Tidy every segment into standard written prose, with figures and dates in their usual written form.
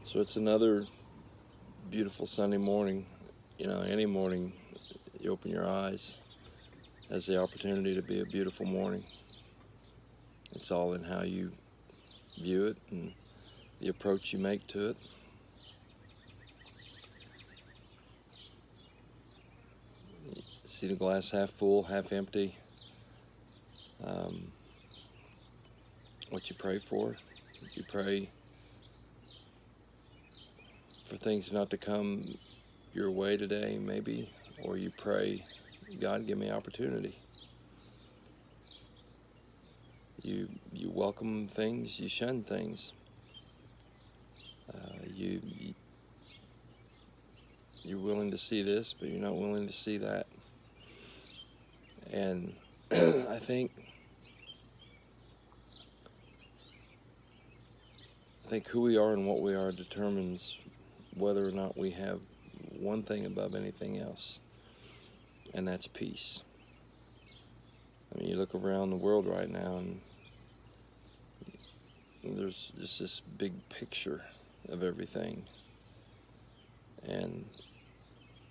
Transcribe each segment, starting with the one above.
So it's another beautiful Sunday morning. Any morning you open your eyes has the opportunity to be a beautiful morning. It's all in how you view it and the approach you make to it. See the glass half full, half empty. What you pray for. You pray for things not to come your way today, maybe, or you pray, God, give me opportunity. You welcome things, you shun things. You're willing to see this, but you're not willing to see that. And I think who we are and what we are determines whether or not we have one thing above anything else, and that's peace. I mean, you look around the world right now, and there's just this big picture of everything, and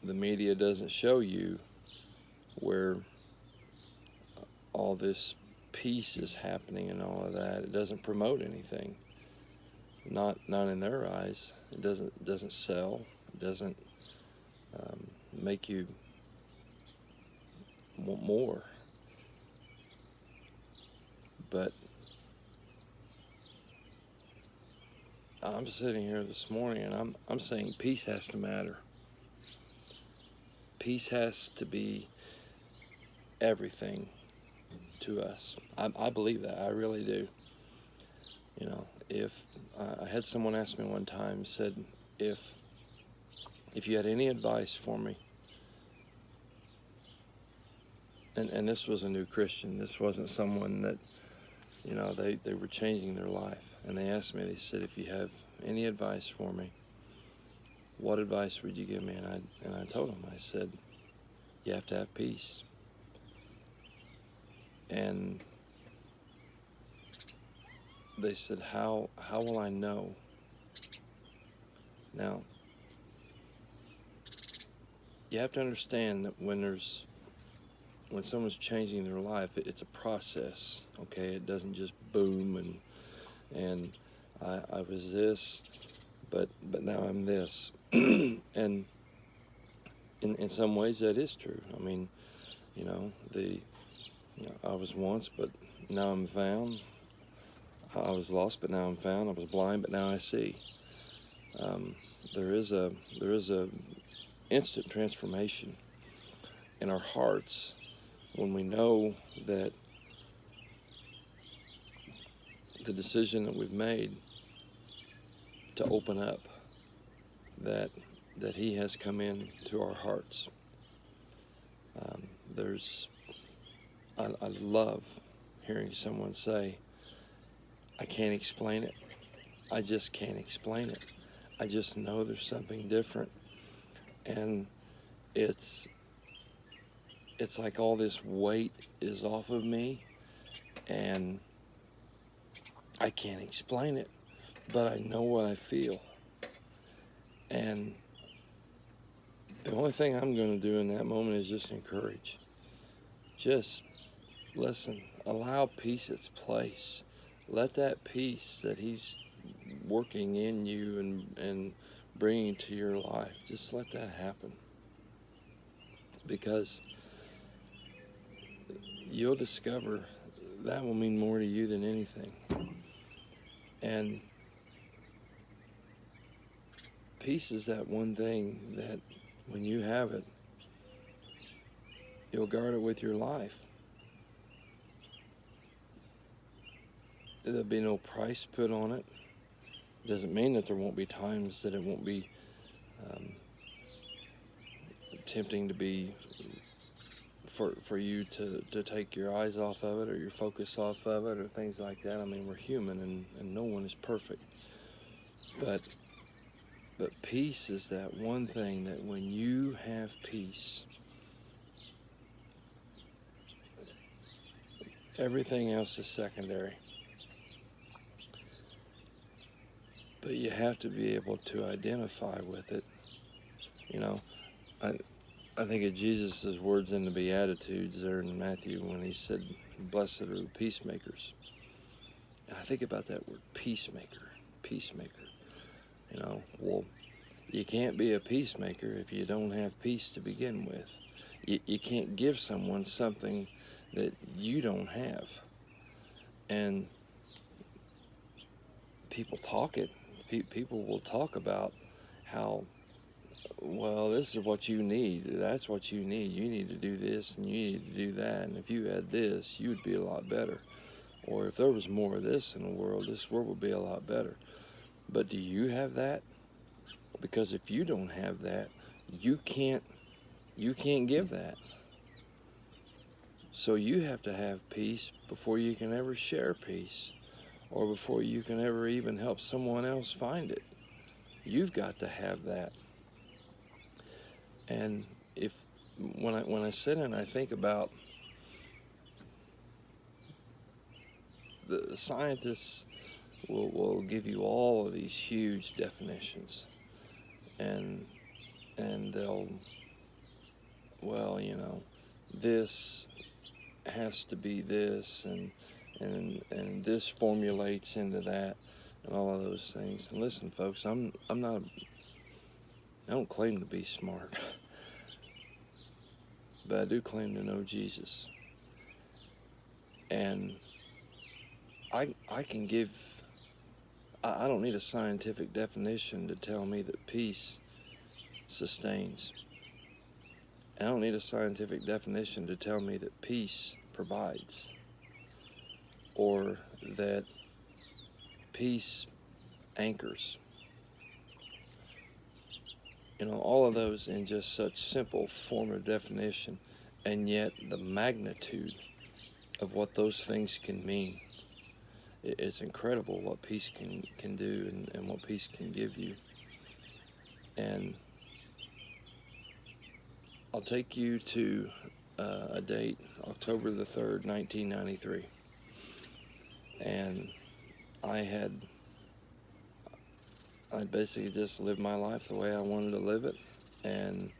the media doesn't show you where all this peace is happening and all of that. It doesn't promote anything. Not in their eyes. It doesn't sell. It doesn't make you want more. But I'm sitting here this morning and I'm saying peace has to matter. Peace has to be everything to us. I believe that. I really do. If I had someone ask me one time, said, if you had any advice for me, and this was a new Christian, this wasn't someone that, they were changing their life, and they asked me, they said, if you have any advice for me, what advice would you give me? And I told them, I said, you have to have peace. And they said, how will I know? Now, you have to understand that when someone's changing their life, it's a process, okay? It doesn't just boom and I was this, but now I'm this. And in some ways that is true. I mean, I was once, but now I'm found. I was lost, but now I'm found. I was blind, but now I see. There is a instant transformation in our hearts when we know that the decision that we've made to open up, that He has come in to our hearts. I love hearing someone say, I can't explain it. I just can't explain it. I just know there's something different. And it's like all this weight is off of me, and I can't explain it, but I know what I feel. And the only thing I'm going to do in that moment is just encourage. Just listen, allow peace its place. Let that peace that He's working in you and bringing to your life, just let that happen. Because you'll discover that will mean more to you than anything. And peace is that one thing that when you have it, you'll guard it with your life. There'll be no price put on it. It doesn't mean that there won't be times that it won't be tempting to be for you to take your eyes off of it or your focus off of it or things like that. I mean, we're human and no one is perfect. But peace is that one thing that when you have peace, everything else is secondary. but you have to be able to identify with it. You know, I think of Jesus' words in the Beatitudes there in Matthew when he said, "Blessed are the peacemakers." And I think about that word, peacemaker, peacemaker. You know, well, you can't be a peacemaker if you don't have peace to begin with. You can't give someone something that you don't have. And people talk it. People will talk about how, well, this is what you need. That's what you need. You need to do this and you need to do that. And if you had this, you would be a lot better. Or if there was more of this in the world, this world would be a lot better. But do you have that? Because if you don't have that, you can't give that. So you have to have peace before you can ever share peace, or before you can ever even help someone else find it. You've got to have that. And when I sit and I think about the scientists will give you all of these huge definitions, and they'll, well, you know, this has to be this, and this formulates into that, and all of those things. And listen, folks, I don't claim to be smart, but I do claim to know Jesus. And I can give, I don't need a scientific definition to tell me that peace sustains. I don't need a scientific definition to tell me that peace provides, or that peace anchors. You know, all of those in just such simple form of definition, and yet the magnitude of what those things can mean. It's incredible what peace can do, and what peace can give you. And I'll take you to a date, October the 3rd, 1993. And I basically just lived my life the way I wanted to live it. And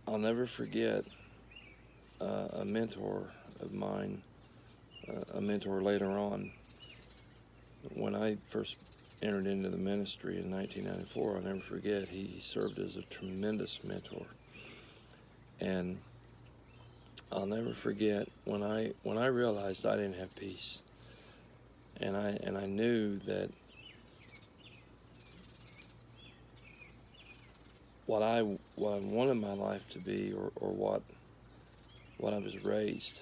I'll never forget a mentor of mine, a mentor later on. When I first entered into the ministry in 1994, I'll never forget, he served as a tremendous mentor. And I'll never forget when I realized I didn't have peace, and I knew that what I wanted my life to be, or what I was raised,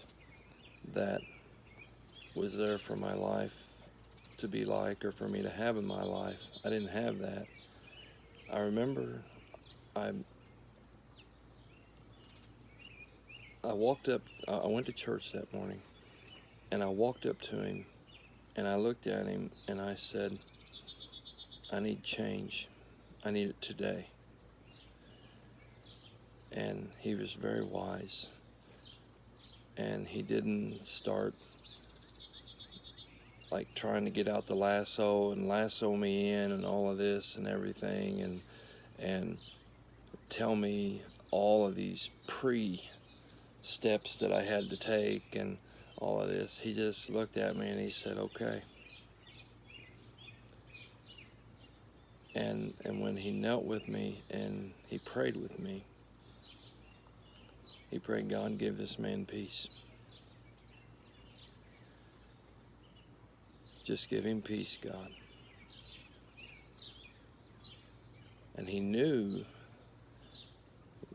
that was there for my life to be like, or for me to have in my life. I didn't have that. I remember I walked up, I went to church that morning, and I walked up to him, and I looked at him, and I said, I need change. I need it today. And he was very wise, and he didn't start like trying to get out the lasso and lasso me in and all of this and everything, and tell me all of these steps that I had to take and all of this. He just looked at me and he said, okay. And when he knelt with me and he prayed with me, he prayed, God, give this man peace. Just give him peace, God. And he knew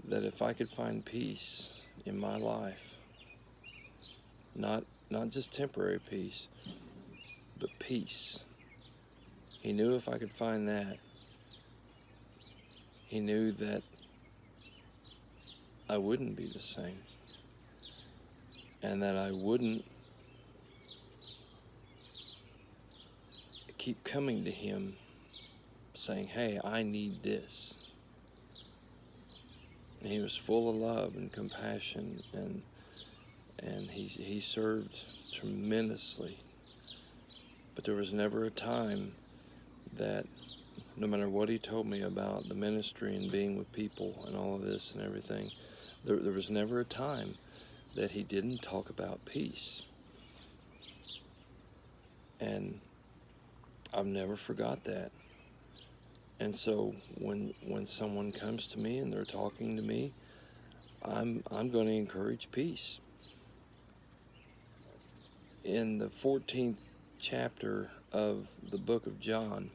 that if I could find peace in my life, not just temporary peace, but peace. He knew if I could find that, he knew that I wouldn't be the same, and that I wouldn't keep coming to him saying, hey, I need this. And he was full of love and compassion, and he served tremendously. But there was never a time that, no matter what he told me about the ministry and being with people and all of this and everything, there was never a time that he didn't talk about peace. And I've never forgot that. And so when someone comes to me and they're talking to me, I'm going to encourage peace. In the 14th chapter of the book of John,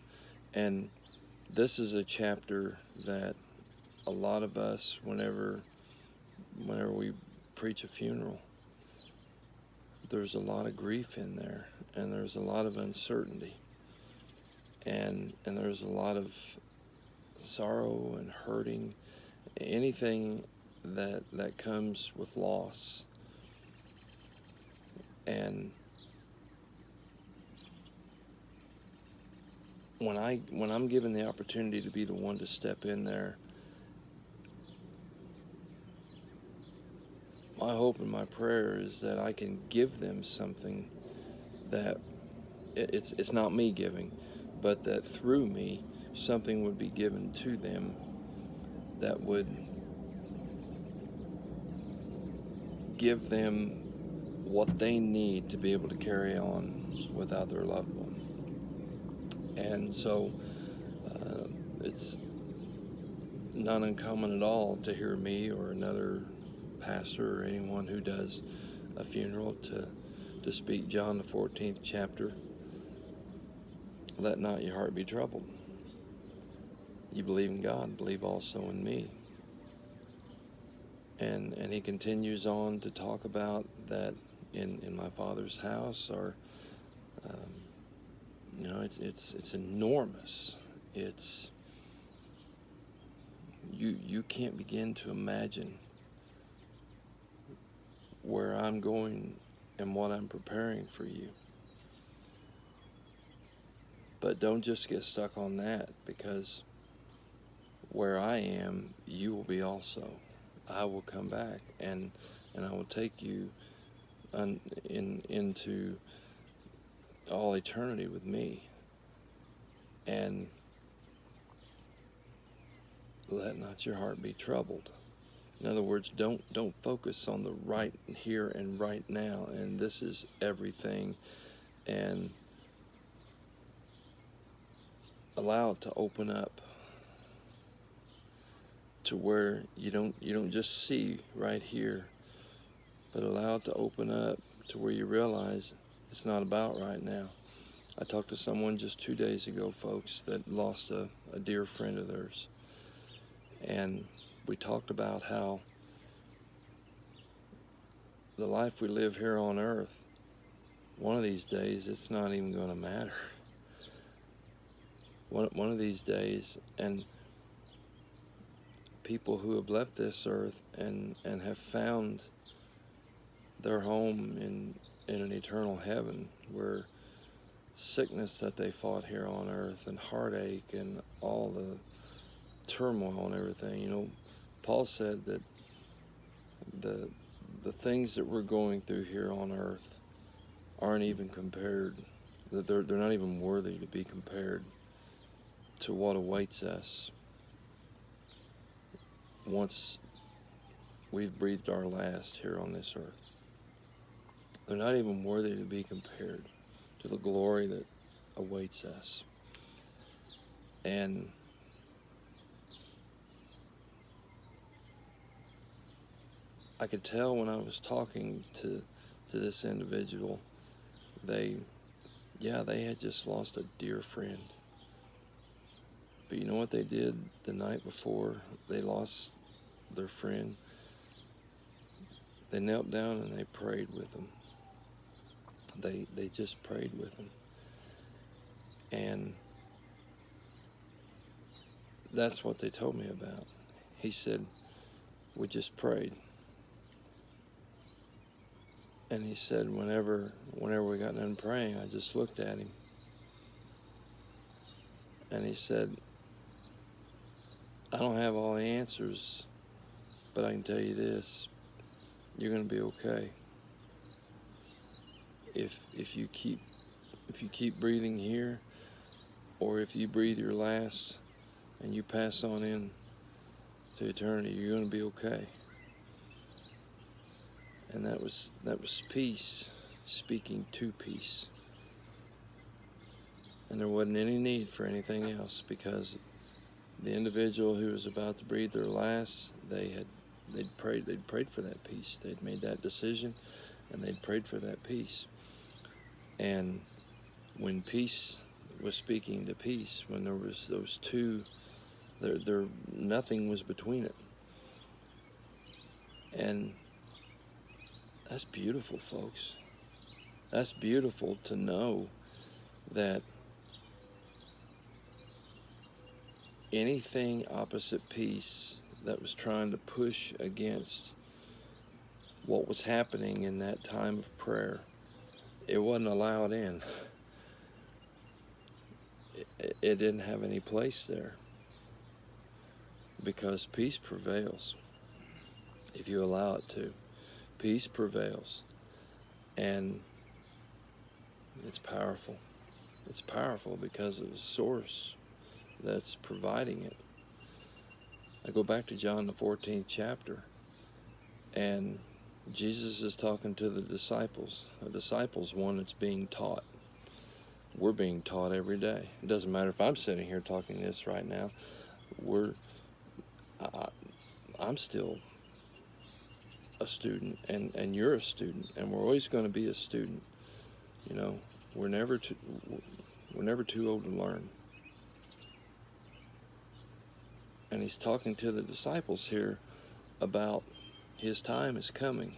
and this is a chapter that a lot of us, whenever we preach a funeral, there's a lot of grief in there, and there's a lot of uncertainty, and there's a lot of sorrow and hurting, anything that comes with loss. And when I'm given the opportunity to be the one to step in there, my hope and my prayer is that I can give them something that it's not me giving, but that through me something would be given to them that would give them what they need to be able to carry on without their loved one. And so it's not uncommon at all to hear me or another pastor or anyone who does a funeral to speak John the 14th chapter. Let not your heart be troubled. You believe in God, believe also in me. And he continues on to talk about that in my Father's house are, it's enormous. It's you can't begin to imagine where I'm going and what I'm preparing for you. But don't just get stuck on that, because where I am, you will be also. I will come back and I will take you into all eternity with me. And let not your heart be troubled. In other words, don't focus on the right here and right now, and this is everything, and allow it to open up to where you don't just see right here, but allow it to open up to where you realize it's not about right now. I talked to someone just 2 days ago, folks, that lost a dear friend of theirs, and we talked about how the life we live here on earth, one of these days it's not even going to matter. One of these days, and people who have left this earth and have found their home in an eternal heaven, where sickness that they fought here on earth and heartache and all the turmoil and everything, Paul said that the things that we're going through here on earth aren't even compared, that they're not even worthy to be compared to what awaits us once we've breathed our last here on this earth. They're not even worthy to be compared to the glory that awaits us. And I could tell when I was talking to this individual, they had just lost a dear friend. But you know what they did the night before they lost their friend? They knelt down and they prayed with them. They just prayed with them. And that's what they told me about. He said, we just prayed. And he said, whenever we got done praying, I just looked at him. And he said, I don't have all the answers, but I can tell you this, you're going to be okay. If you keep if you keep breathing here, or if you breathe your last and you pass on in to eternity, you're going to be okay. And that was peace speaking to peace. And there wasn't any need for anything else, because the individual who was about to breathe their last, they'd prayed for that peace. They'd made that decision, and they'd prayed for that peace. And when peace was speaking to peace, when there was those two, there nothing was between it. And that's beautiful, folks. That's beautiful to know that anything opposite peace that was trying to push against what was happening in that time of prayer, it wasn't allowed in. It didn't have any place there, because peace prevails if you allow it to. Peace prevails, and it's powerful. It's powerful because of the source that's providing it. I go back to John the 14th chapter, and Jesus is talking to the disciples. The disciples, one that's being taught. We're being taught every day. It doesn't matter if I'm sitting here talking this right now. I'm still a student, and you're a student, and we're always going to be a student. You know, we're never too old to learn. And he's talking to the disciples here about his time is coming.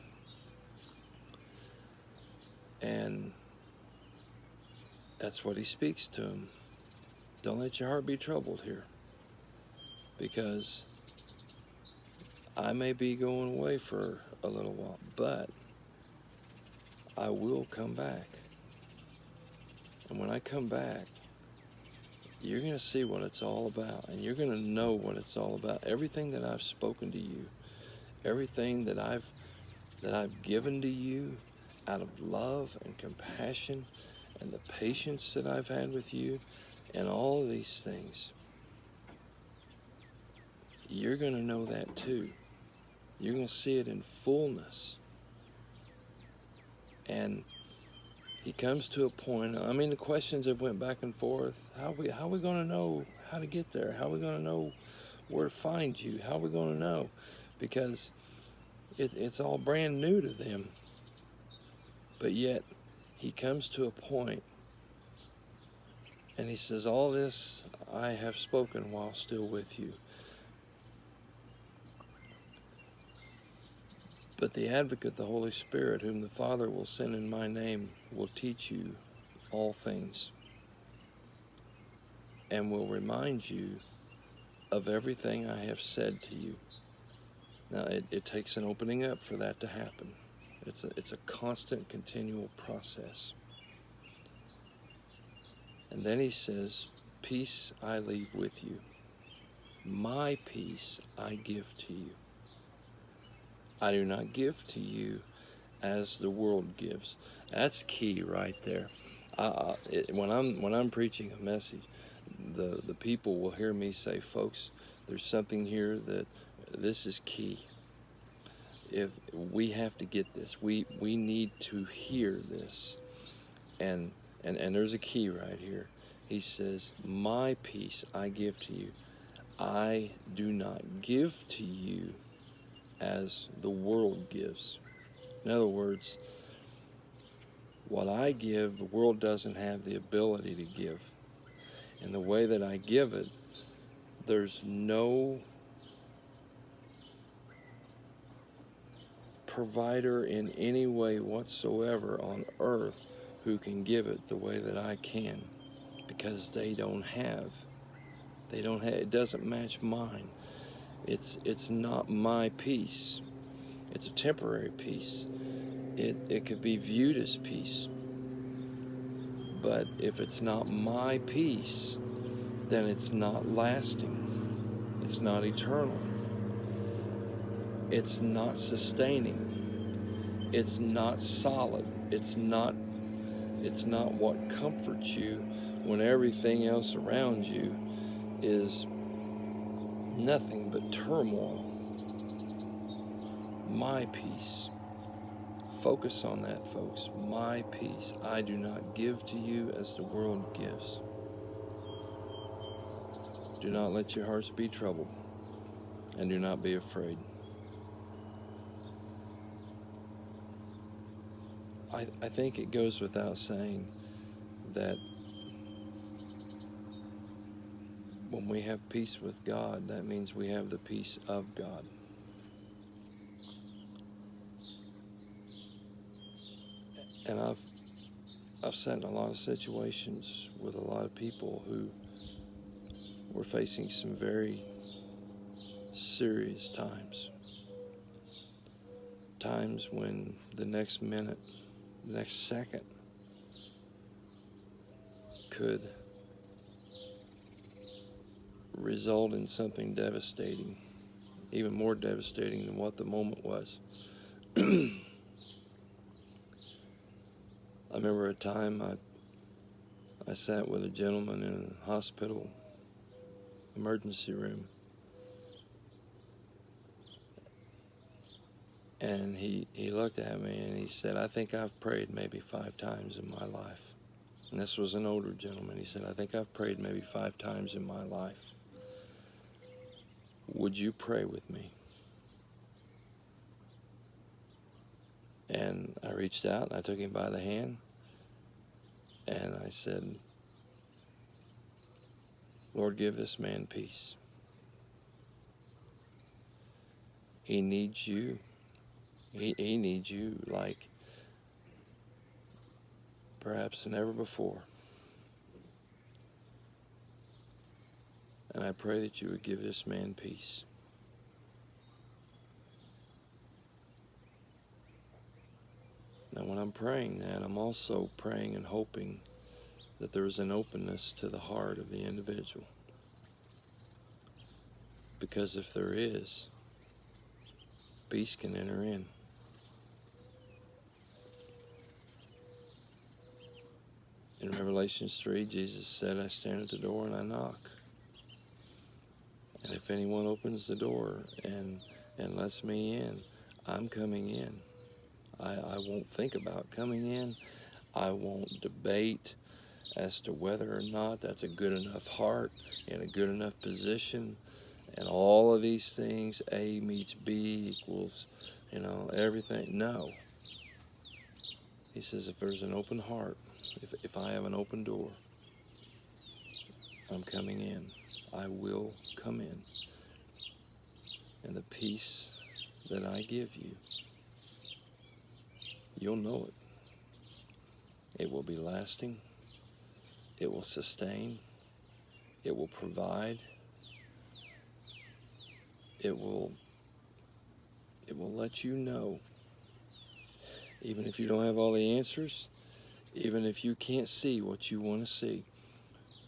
And that's what he speaks to them. Don't let your heart be troubled here, because I may be going away for a little while, but I will come back. And when I come back, you're going to see what it's all about, and you're going to know what it's all about. Everything that I've spoken to you, everything that I've given to you out of love and compassion, and the patience that I've had with you, and all of these things, you're going to know that too. You're going to see it in fullness. And he comes to a point, I mean, the questions have went back and forth. How are we going to know how to get there? How are we going to know where to find you? How are we going to know? Because it's all brand new to them. But yet, he comes to a point, and he says, all this I have spoken while still with you. But the Advocate, the Holy Spirit, whom the Father will send in my name, will teach you all things, and will remind you of everything I have said to you. Now, it takes an opening up for that to happen. It's a constant, continual process. And then he says, peace I leave with you. My peace I give to you. I do not give to you as the world gives. That's key right there. When I'm preaching a message, the people will hear me say, folks, there's something here that this is key. If we have to get this, we need to hear this, and there's a key right here. He says, my peace I give to you. I do not give to you as the world gives. In other words, what I give, the world doesn't have the ability to give. And the way that I give it, there's no provider in any way whatsoever on earth who can give it the way that I can, because they don't have. It doesn't match mine. It's not my peace. It's a temporary peace. It could be viewed as peace. But if it's not my peace, then it's not lasting. It's not eternal. It's not sustaining. It's not solid. It's not It's not what comforts you when everything else around you is nothing but turmoil. My peace. Focus on that, folks. My peace I do not give to you as the world gives. Do not let your hearts be troubled, and do not be afraid. I think it goes without saying that when we have peace with God, that means we have the peace of God. And I've sat in a lot of situations with a lot of people who were facing some very serious times. Times when the next minute, the next second could result in something devastating, even more devastating than what the moment was. I remember a time I sat with a gentleman in a hospital emergency room, and he looked at me and he said, "I think I've prayed maybe 5 times in my life." And this was an older gentleman. He said, "I think I've prayed maybe 5 times in my life. Would you pray with me?" And I reached out and I took him by the hand and I said, "Lord, give this man peace. He needs you. He needs you like perhaps never before. And I pray that you would give this man peace." Now, when I'm praying that, I'm also praying and hoping that there is an openness to the heart of the individual. Because if there is, peace can enter in. In Revelation 3, Jesus said, "I stand at the door and I knock. And if anyone opens the door and lets me in, I'm coming in. I won't think about coming in. I won't debate as to whether or not that's a good enough heart in a good enough position and all of these things, A meets B equals, everything." No. He says, if there's an open heart, if I have an open door, I'm coming in. I will come in. And the peace that I give you, you'll know it. It will be lasting. It will sustain. It will provide. It will let you know, even if you don't have all the answers, even if you can't see what you want to see,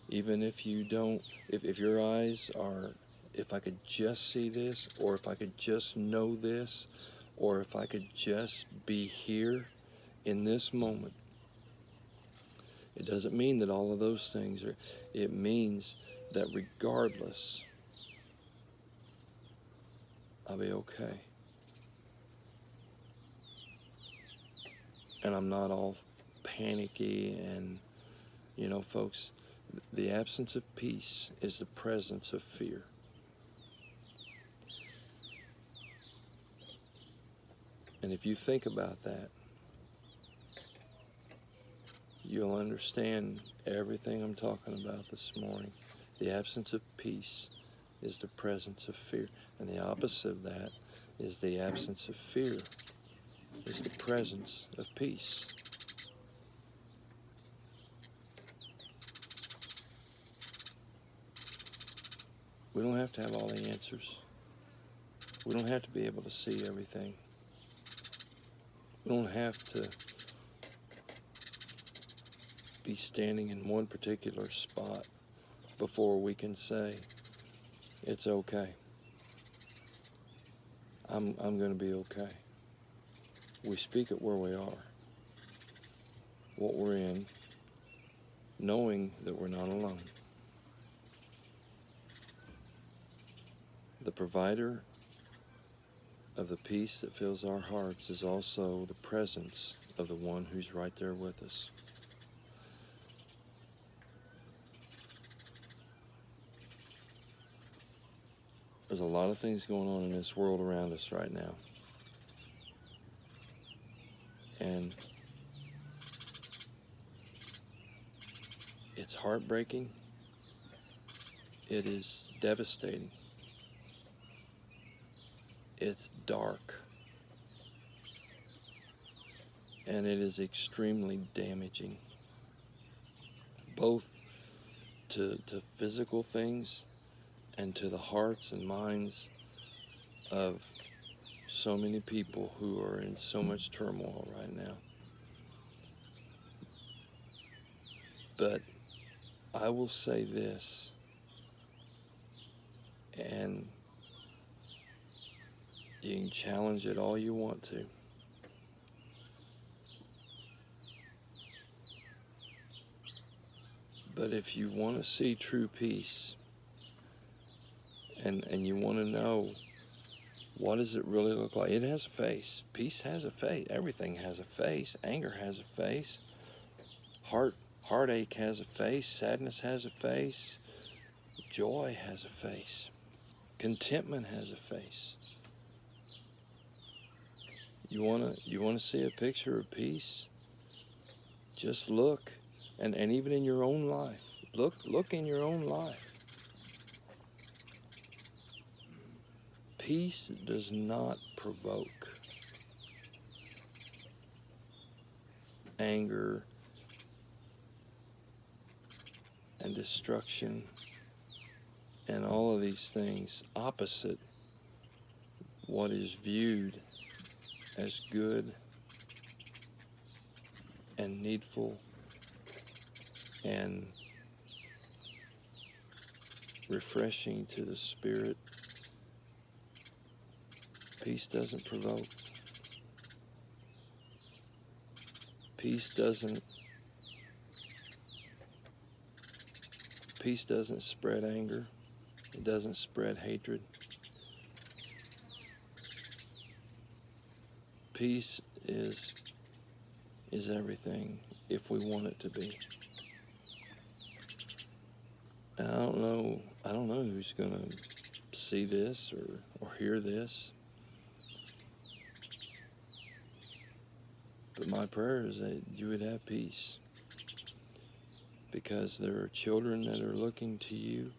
even if you don't, if your eyes are, if I could just see this, or if I could just know this, or if I could just be here in this moment. It doesn't mean that all of those things are, it means that regardless, I'll be okay. And I'm not all panicky and, folks, the absence of peace is the presence of fear. And if you think about that, you'll understand everything I'm talking about this morning. The absence of peace is the presence of fear. And the opposite of that is the absence of fear is the presence of peace. We don't have to have all the answers. We don't have to be able to see everything. We don't have to be standing in one particular spot before we can say, it's okay. I'm going to be okay. We speak it where we are. what we're in, knowing that we're not alone. The provider of the peace that fills our hearts is also the presence of the one who's right there with us. There's a lot of things going on in this world around us right now. And it's heartbreaking. It is devastating. It's dark. And it is extremely damaging, both to physical things and to the hearts and minds of so many people who are in so much turmoil right now. But I will say this, and you can challenge it all you want to. But if you want to see true peace, and you want to know what does it really look like, it has a face. Peace has a face. Everything has a face. Anger has a face. Heartache has a face. Sadness has a face. Joy has a face. Contentment has a face. You wanna see a picture of peace? Just look, and even in your own life. Look in your own life. Peace does not provoke anger and destruction and all of these things opposite what is viewed as good and needful and refreshing to the spirit. Peace doesn't provoke. Peace doesn't spread anger. It doesn't spread hatred. Peace is everything if we want it to be. And I don't know who's gonna see this or hear this. But my prayer is that you would have peace, because there are children that are looking to you.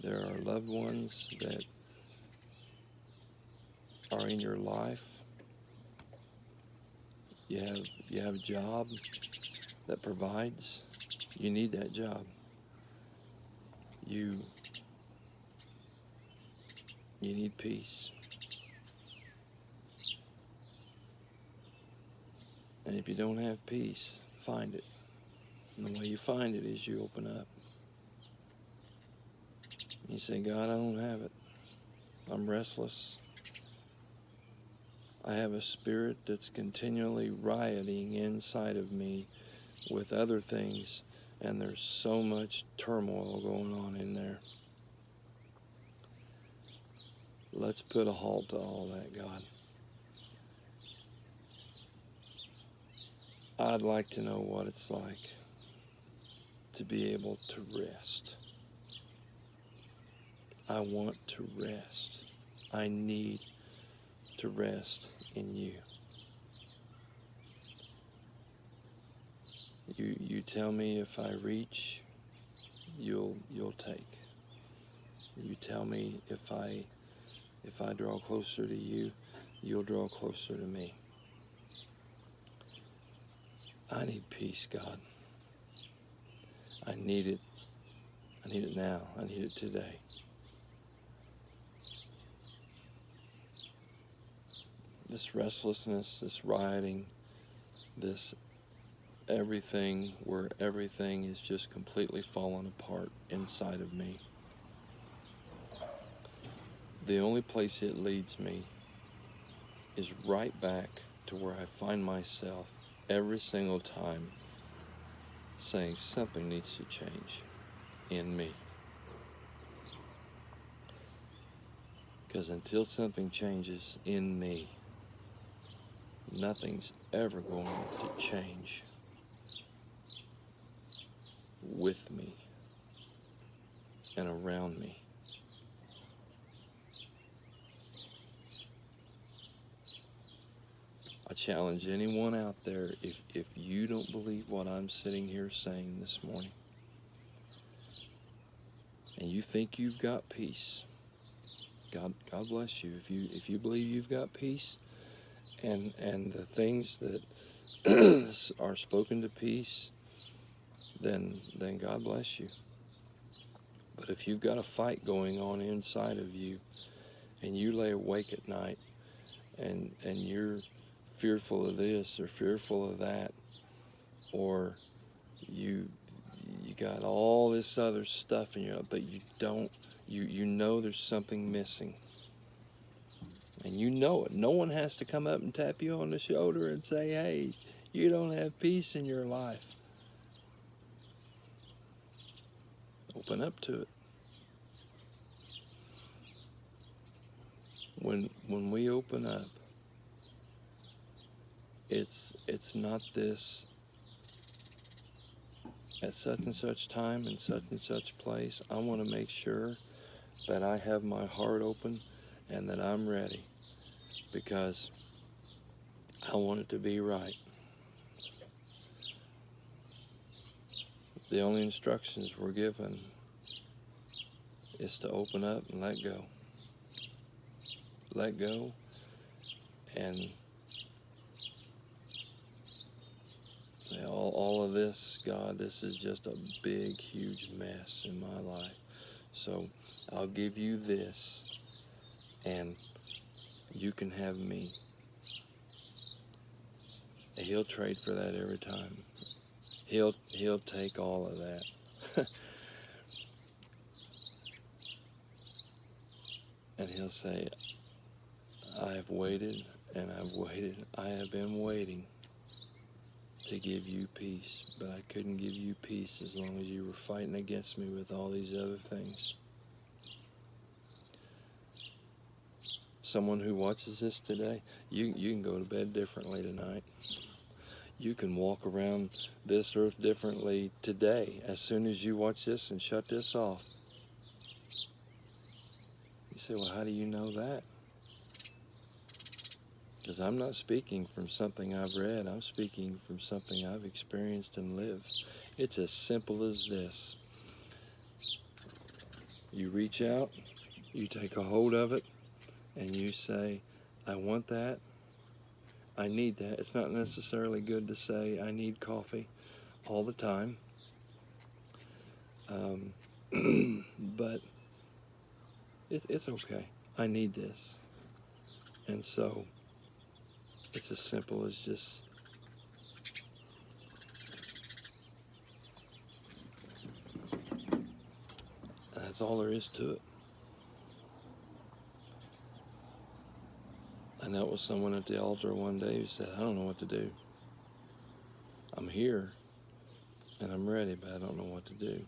There are loved ones that are in your life. You have a job that provides. You need that job. You need peace. And if you don't have peace, find it. And the way you find it is you open up. You say, God, I don't have it. I'm restless. I have a spirit that's continually rioting inside of me with other things, and there's so much turmoil going on in there. Let's put a halt to all that, God. I'd like to know what it's like to be able to rest. I want to rest. I need to rest in you. You tell me if I reach, you'll take. You tell me if I draw closer to you, you'll draw closer to me. I need peace, God. I need it. I need it now. I need it today. This restlessness, this rioting, this everything where everything is just completely falling apart inside of me. The only place it leads me is right back to where I find myself every single time saying something needs to change in me. Because until something changes in me, nothing's ever going to change with me and around me. I challenge anyone out there, if you don't believe what I'm sitting here saying this morning, and you think you've got peace, God bless you. If you believe you've got peace, and the things that are spoken to peace, then God bless you. But if you've got a fight going on inside of you, and you lay awake at night, and you're fearful of this or fearful of that, or you got all this other stuff in your, but you know there's something missing. And you know it. No one has to come up and tap you on the shoulder and say, hey, you don't have peace in your life. Open up to it. When we open up, it's not this at such and such time in such and such place. I want to make sure that I have my heart open and that I'm ready, because I want it to be right. The only instructions we're given is to open up and let go. Let go and say, all of this, God, this is just a big, huge mess in my life. So I'll give you this, and you can have me. And He'll trade for that every time. He'll take all of that. And He'll say, I have waited and I've waited. I have been waiting to give you peace, but I couldn't give you peace as long as you were fighting against me with all these other things. Someone who watches this today, you can go to bed differently tonight. You can walk around this earth differently today as soon as you watch this and shut this off. You say, well, how do you know that? Because I'm not speaking from something I've read. I'm speaking from something I've experienced and lived. It's as simple as this. You reach out, you take a hold of it, and you say, I want that. I need that. It's not necessarily good to say I need coffee all the time. But it's okay. I need this. And so it's as simple as just that's all there is to it. I knelt with someone at the altar one day who said, I don't know what to do. I'm here and I'm ready, but I don't know what to do.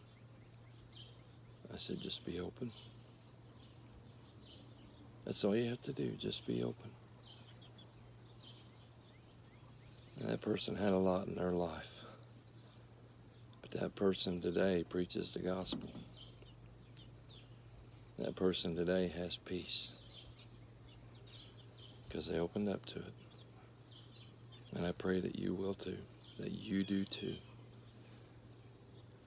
I said, just be open. That's all you have to do, just be open. And that person had a lot in their life. But that person today preaches the gospel. That person today has peace because they opened up to it. And I pray that you will too, that you do too.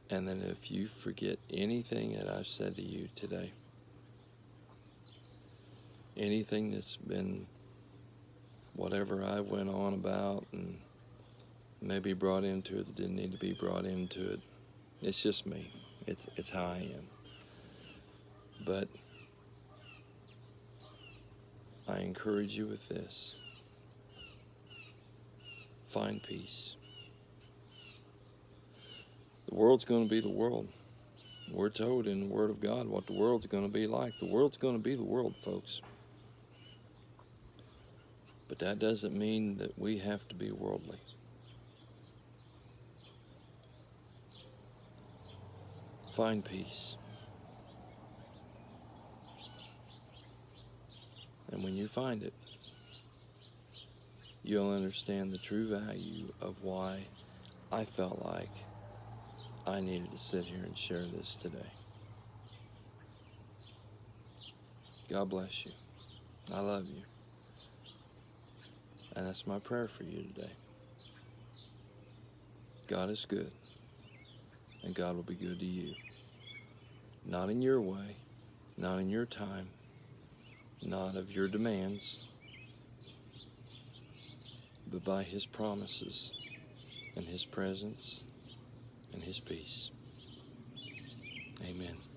And then if you forget anything that I've said to you today, anything that's been whatever I went on about and maybe brought into it that didn't need to be brought into it, it's just me. It's how I am. But I encourage you with this. Find peace. The world's going to be the world. We're told in the Word of God what the world's going to be like. The world's going to be the world, folks. But that doesn't mean that we have to be worldly. find peace. And when you find it, you'll understand the true value of why I felt like I needed to sit here and share this today. God bless you. I love you. And that's my prayer for you today. God is good, and God will be good to you. Not in your way, not in your time, not of your demands, but by His promises and His presence and His peace. Amen.